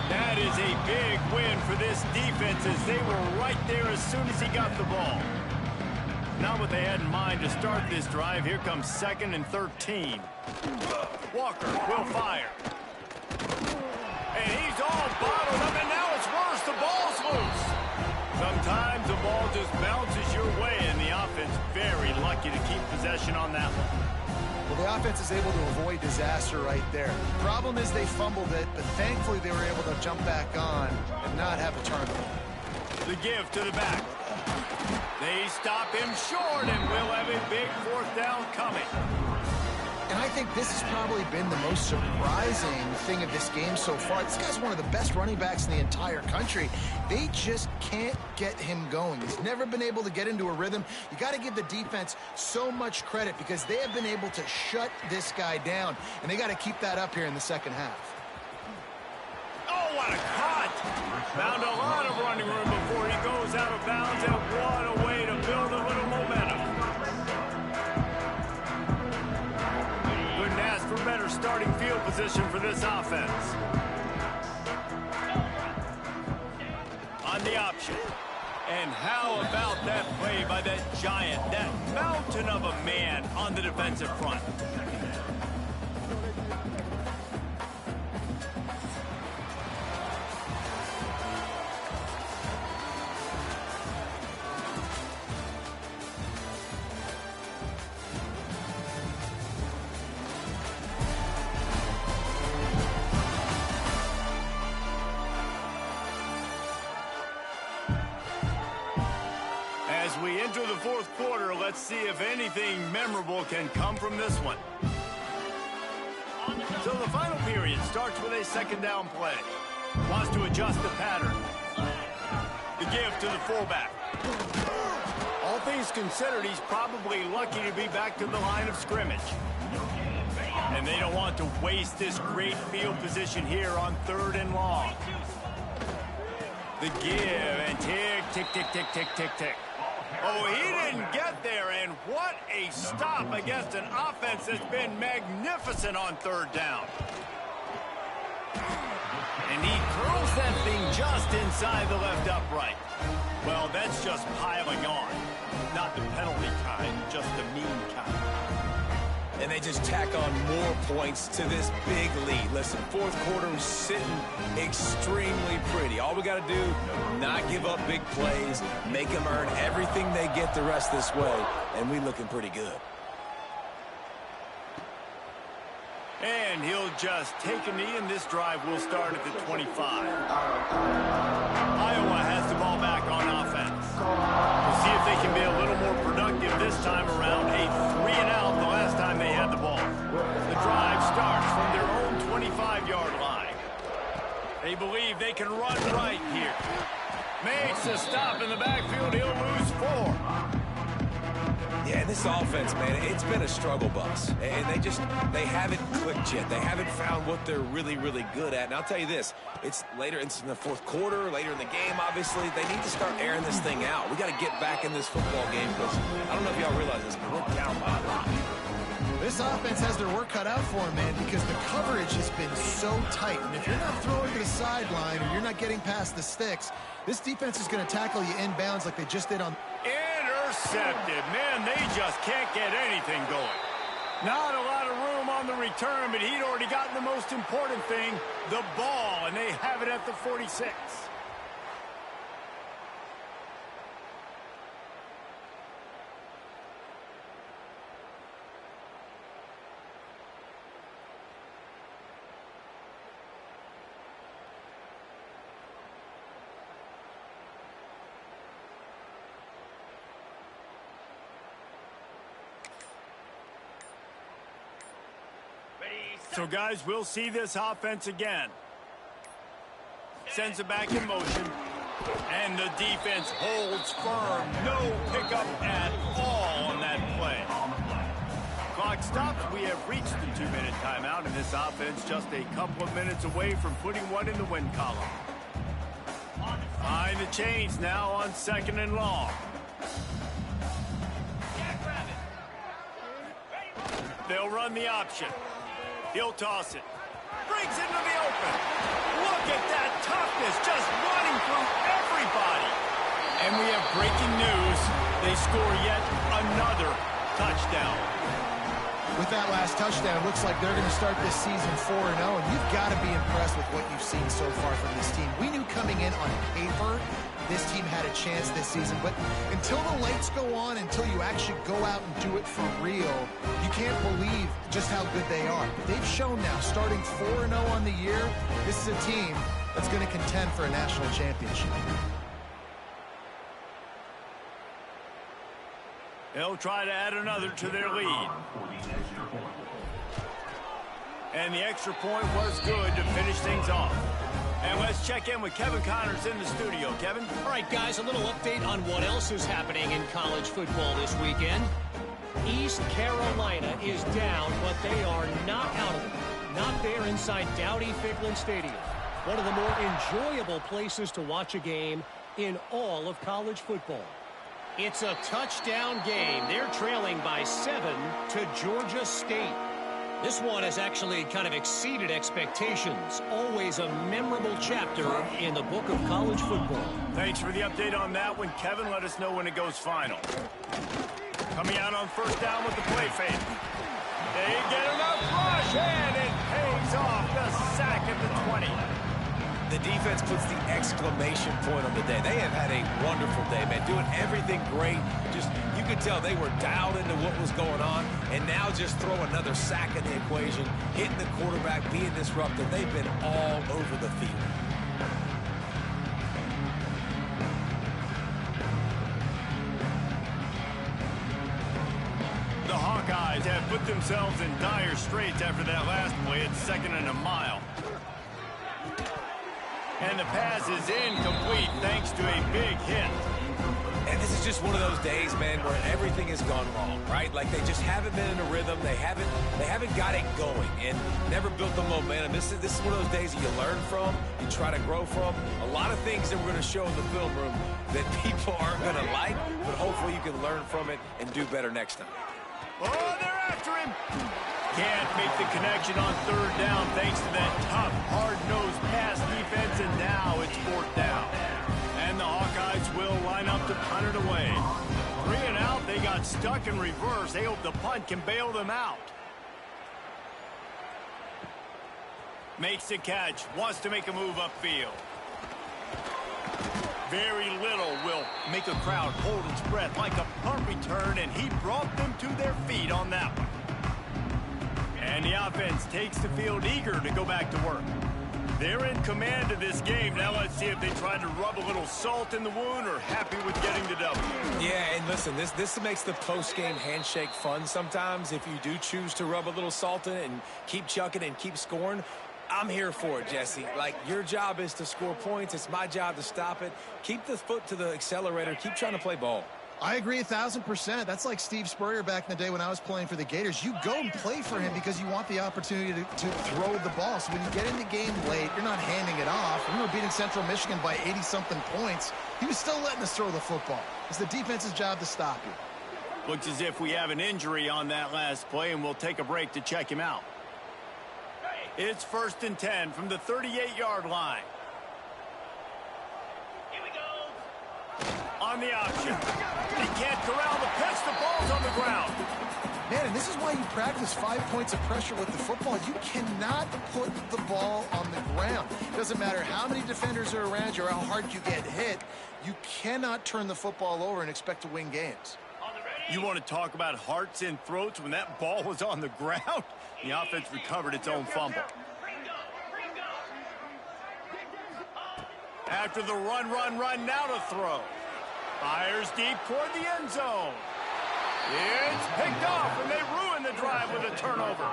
That is a big win for this defense as they were right there as soon as he got the ball. Not what they had in mind to start this drive. Here comes 2nd and 13. Walker will fire. And he's all bottled up, and now it's worse. The ball's loose. Sometimes the ball just bounces your way, and the offense very lucky to keep possession on that one. Well, the offense is able to avoid disaster right there. Problem is they fumbled it, but thankfully they were able to jump back on and not have a turnover. The give to the back. They stop him short, and we'll have a big 4th down coming. And I think this has probably been the most surprising thing of this game so far. This guy's one of the best running backs in the entire country. They just can't get him going. He's never been able to get into a rhythm. You got to give the defense so much credit because they have been able to shut this guy down, and they got to keep that up here in the second half. Oh, what a cut! Found a lot of running room before he goes out of bounds, and what a way to build a little momentum. Couldn't ask for better starting field position for this offense. On the option. And how about that play by that giant, that mountain of a man on the defensive front? As we enter the 4th quarter, let's see if anything memorable can come from this one. So the final period starts with a 2nd down play. Wants to adjust the pattern. The give to the fullback. All things considered, he's probably lucky to be back to the line of scrimmage. And they don't want to waste this great field position here on 3rd and long. The give, and tick, tick, tick, tick, tick, tick, tick. Oh, he didn't get there, and what a stop against an offense that's been magnificent on 3rd down. And he curls that thing just inside the left upright. Well, that's just piling on. Not the penalty kind, just the mean kind. And they just tack on more points to this big lead. Listen, 4th quarter is sitting extremely pretty. All we got to do, not give up big plays, make them earn everything they get the rest this way, and we looking pretty good. And he'll just take a knee, and this drive will start at the 25. Iowa has the ball back on offense. We'll see if they can be a little more productive this time around. A 3-and-out the last time they had the ball. The drive starts from their own 25-yard line. They believe they can run right here. Makes a stop in the backfield. He'll lose 4. Yeah, this offense, man, it's been a struggle bus. And they haven't clicked yet. They haven't found what they're really, really good at. And I'll tell you this, it's later, it's in the 4th quarter, later in the game, obviously. They need to start airing this thing out. We got to get back in this football game because I don't know if y'all realize this, but we're down by a lot. This offense has their work cut out for them, man, because the coverage has been so tight. And if you're not throwing to the sideline or you're not getting past the sticks, this defense is going to tackle you inbounds like they just did on... Intercepted. Man, they just can't get anything going. Not a lot of room on the return, but he'd already gotten the most important thing, the ball, and they have it at the 46. So, guys, we'll see this offense again. Sends it back in motion. And the defense holds firm. No pickup at all on that play. Clock stops. We have reached the 2-minute timeout, and this offense just a couple of minutes away from putting one in the win column. Behind the chains now on 2nd and long. They'll run the option. He'll toss it. Brings it into the open. Look at that toughness, just running through everybody. And we have breaking news. They score yet another touchdown. With that last touchdown, it looks like they're going to start this season 4-0, and you've got to be impressed with what you've seen so far from this team. We knew coming in on paper this team had a chance this season, but until the lights go on, until you actually go out and do it for real, you can't believe just how good they are. They've shown now, starting 4-0 on the year, this is a team that's going to contend for a national championship. They'll try to add another to their lead. And the extra point was good to finish things off. And let's check in with Kevin Connors in the studio. Kevin? All right, guys, a little update on what else is happening in college football this weekend. East Carolina is down, but they are not out of it. Not there inside Dowdy-Ficklen Stadium. One of the more enjoyable places to watch a game in all of college football. It's a touchdown game. They're trailing by 7 to Georgia State. This one has actually kind of exceeded expectations. Always a memorable chapter in the book of college football. Thanks for the update on that one, Kevin. Let us know when it goes final. Coming out on 1st down with the play fake. They get enough rush, and it pays off. The sack at the 20. The defense puts the exclamation point on the day. They have had a wonderful day, man, doing everything great. Just, you could tell they were dialed into what was going on, and now just throw another sack in the equation, hitting the quarterback, being disruptive. They've been all over the field. The Hawkeyes have put themselves in dire straits after that last play. It's 2nd and a mile. And the pass is incomplete thanks to a big hit. And this is just one of those days, man, where everything has gone wrong, right? Like they just haven't been in a rhythm. They haven't got it going and never built the momentum. This is one of those days that you learn from, you try to grow from. A lot of things that we're going to show in the film room that people aren't going to like, but hopefully you can learn from it and do better next time. Oh, they're after him. Can't make the connection on 3rd down thanks to that tough, hard-nosed pass defense, and now it's 4th down. And the Hawkeyes will line up to punt it away. 3 and out, they got stuck in reverse. They hope the punt can bail them out. Makes the catch, wants to make a move upfield. Very little will make a crowd hold its breath like a punt return, and he brought them to their feet on that one. And the offense takes the field eager to go back to work. They're in command of this game. Now let's see if they try to rub a little salt in the wound or happy with getting the W. Yeah, and listen, this makes the post-game handshake fun sometimes. If you do choose to rub a little salt in it and keep chucking and keep scoring, I'm here for it, Jesse. Like, your job is to score points. It's my job to stop it. Keep the foot to the accelerator. Keep trying to play ball. I agree 1,000%. That's like Steve Spurrier back in the day when I was playing for the Gators. You go and play for him because you want the opportunity to throw the ball. So when you get in the game late, you're not handing it off. We were beating Central Michigan by 80-something points. He was still letting us throw the football. It's the defense's job to stop you. Looks as if we have an injury on that last play, and we'll take a break to check him out. It's 1st and 10 from the 38-yard line. Here we go. On the option. He can't corral the pitch. The ball's on the ground. Man, and this is why you practice 5 points of pressure with the football. You cannot put the ball on the ground. It doesn't matter how many defenders are around you or how hard you get hit. You cannot turn the football over and expect to win games. You want to talk about hearts and throats when that ball was on the ground? The offense recovered its own fumble. After the run, now to throw. Fires deep toward the end zone. It's picked off, and they ruin the drive with a turnover.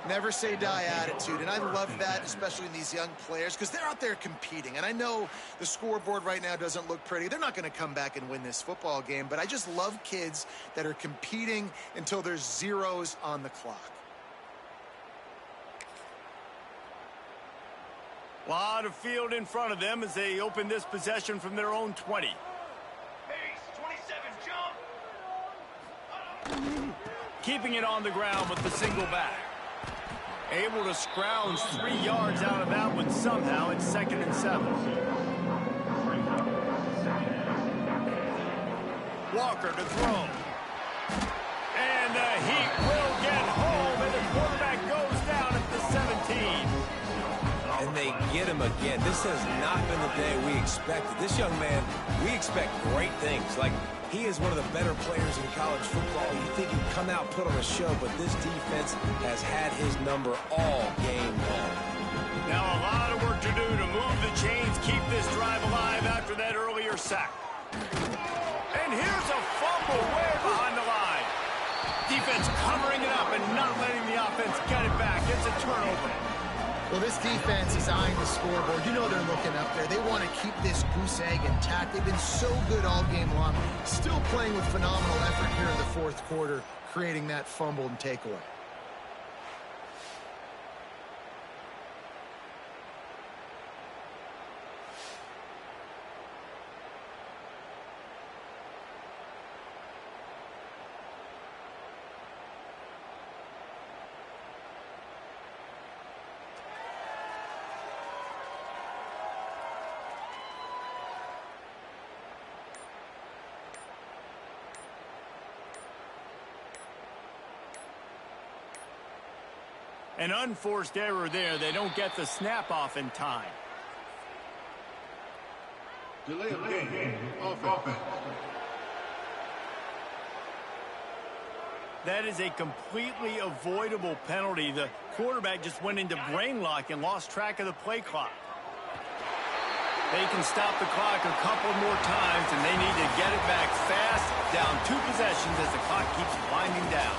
Never say die attitude, and I love that, especially in these young players, because they're out there competing. And I know the scoreboard right now doesn't look pretty. They're not going to come back and win this football game, but I just love kids that are competing until there's zeros on the clock. A lot of field in front of them as they open this possession from their own 20. Keeping it on the ground with the single back. Able to scrounge 3 yards out of that one somehow. It's 2nd and 7. Walker to throw. And the Heat will get home, and the quarterback goes down at the 17. And they get him again. This has not been the day we expected. This young man, we expect great things. Like, he is one of the better players in college football. You think he'd come out, put on a show, but this defense has had his number all game long. Now a lot of work to do to move the chains, keep this drive alive after that earlier sack. And here's a fumble way behind the line. Defense covering it up and not letting the offense get it back. It's a turnover. Well, this defense is eyeing the scoreboard. You know they're looking up there. They want to keep this goose egg intact. They've been so good all game long. Still playing with phenomenal effort here in the 4th quarter, creating that fumble and takeaway. An unforced error there. They don't get the snap off in time. Delay of game. Offense. That is a completely avoidable penalty. The quarterback just went into brain lock and lost track of the play clock. They can stop the clock a couple more times, and they need to get it back fast, down 2 possessions as the clock keeps winding down.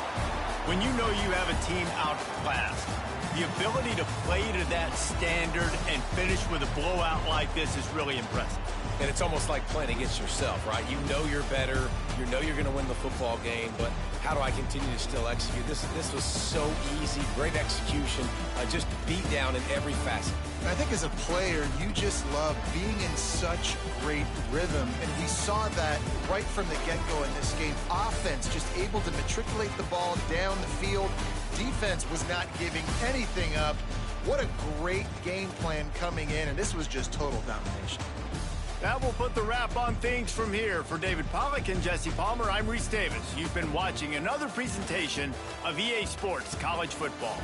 When you know you have a team outclassed, the ability to play to that standard and finish with a blowout like this is really impressive. And it's almost like playing against yourself, right? You know you're better. You know you're going to win the football game, but how do I continue to still execute? This was so easy, great execution, just beat down in every facet. I think as a player, you just love being in such great rhythm, and we saw that right from the get-go in this game. Offense just able to matriculate the ball down the field. Defense was not giving anything up. What a great game plan coming in, and this was just total domination. That will put the wrap on things from here. For David Pollack and Jesse Palmer, I'm Reese Davis. You've been watching another presentation of EA Sports College Football.